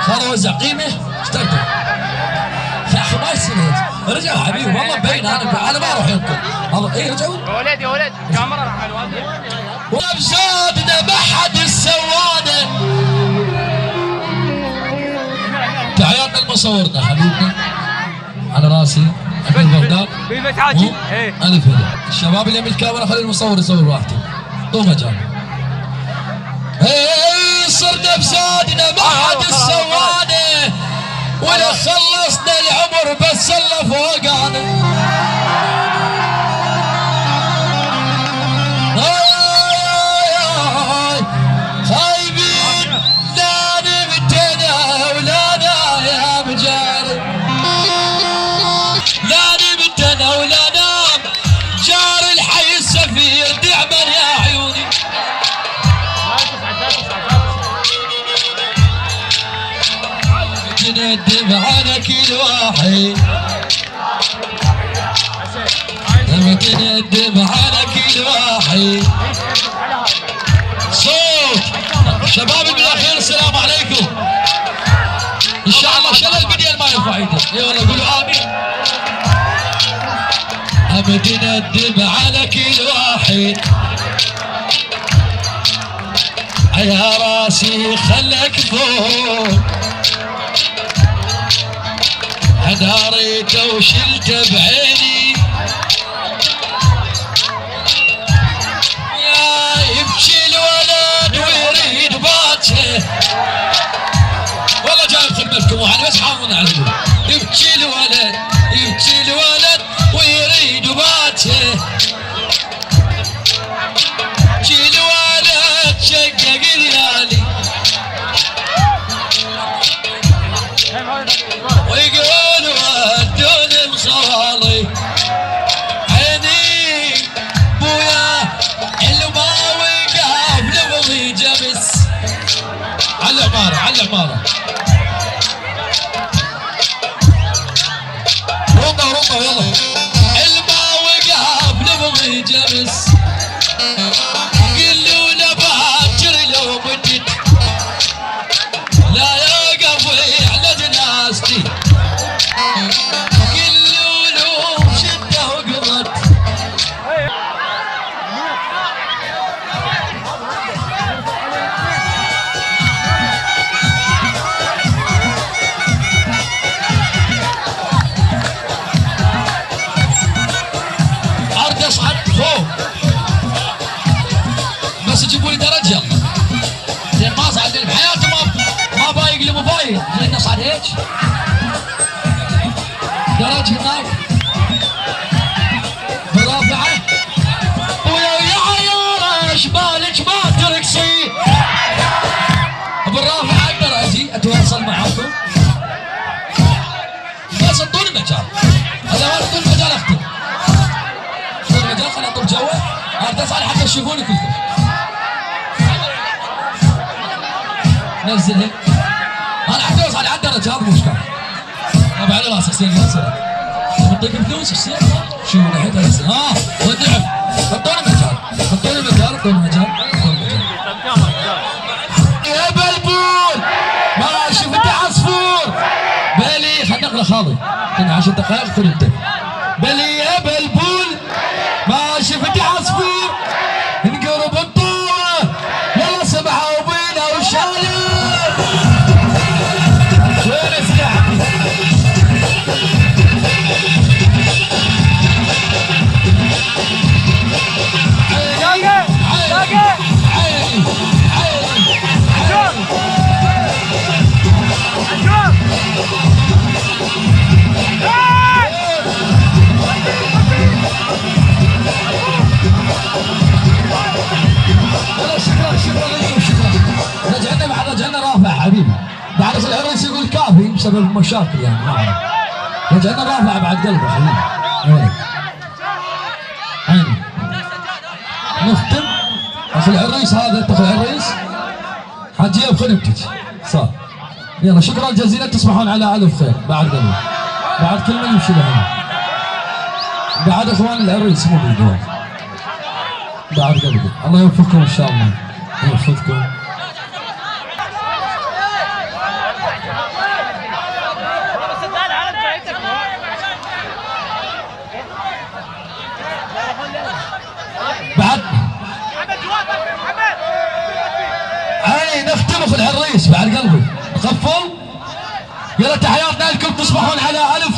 صار اوزع قيمه اشتريته يا اخي ما يصير رجعوا حبيبي والله مبين انا ما اروح ينكر والله اي رجعوا يا ولد يا ولد كاميرا راح على الوادي وبزادنا ما حد السوانه تحياتنا لمصورنا حبيبنا على راسي حبيب بغداد بيبت حاجي الف هلا الشباب اللي من الكاميرا خلي المصور يصور راحته طول مجال صرنا بزادنا ما حد السوانه ولا خلصنا العمر بس الا فوقانا خايبين لا نبتنا ولا نا يا مجاري لا نبتنا ولا نام جار الحي السفير دعما يا عيوني ندم على كل واحد ندم على كل واحد صوت شباب بالاخير السلام عليكم ان شاء الله شل البنيه ما يرفع ايده يلا قولوا امين ابد ندم على كل واحد يا راسي خلك فوق داريته وشلته بعيني يا يبكي الولد ويريد باته والله جايب خدمتكم وحنا بس حافظنا على الهدوء يبكي الولد ويريد باته يبكي الولد شقق ليالي ويقول ودون الخالي عيني بويا اللي ما وقف نبغي جبس على العمارة رضا يلا اللي ما وقف نبغي جبس قلوا نباكر لو بدت لا يقف على جنازتي قلوا له شده وقضت ارد اصعد فوق بس جيبوا لي درجه لان ما اصعد بحياتي ما بايق لي موبايل زين اصعد هيك درج هناك بالرافعه ويا عيال اشبالك ما ترقصي بالرافعه اقدر اجي اتواصل معاكم بس اعطوني مجال هذا ما اعطوني مجال اختم اعطوني مجال خليني اطب جوه اريد اسال حتى تشوفوني كلكم نزل هيك انا احتوس على الدرجه هذا مشكله طبعا على راسك سين راسك بطيك فلوس السين شو ناحيتها ودعم حطوني مجال يا بلبول ما شفت عصفور بالي خلينا نقرا خالي 10 دقائق خذ انت بالي يا بلبول ما شفت عصفور انقرب الطوره والله سبحه وبينا وشالي رجعنا رافع حبيبي بعد العريس يقول كافي بسبب المشاكل يعني ما اعرف رجعنا رافع بعد قلبه حبيبي عيني نختم اخي العريس هذا انت اخي العريس حجيه بخدمتك صار يلا شكرا جزيلا تصبحون على الف خير بعد قلبي بعد كل من يمشي لهنا بعد اخوان العريس مو بالجوال بعد قلبي الله يوفقكم ان شاء الله يوفقكم نختم اخو العريس بعد قلبي. قفل. يلا تحياتنا لكم تصبحون على الف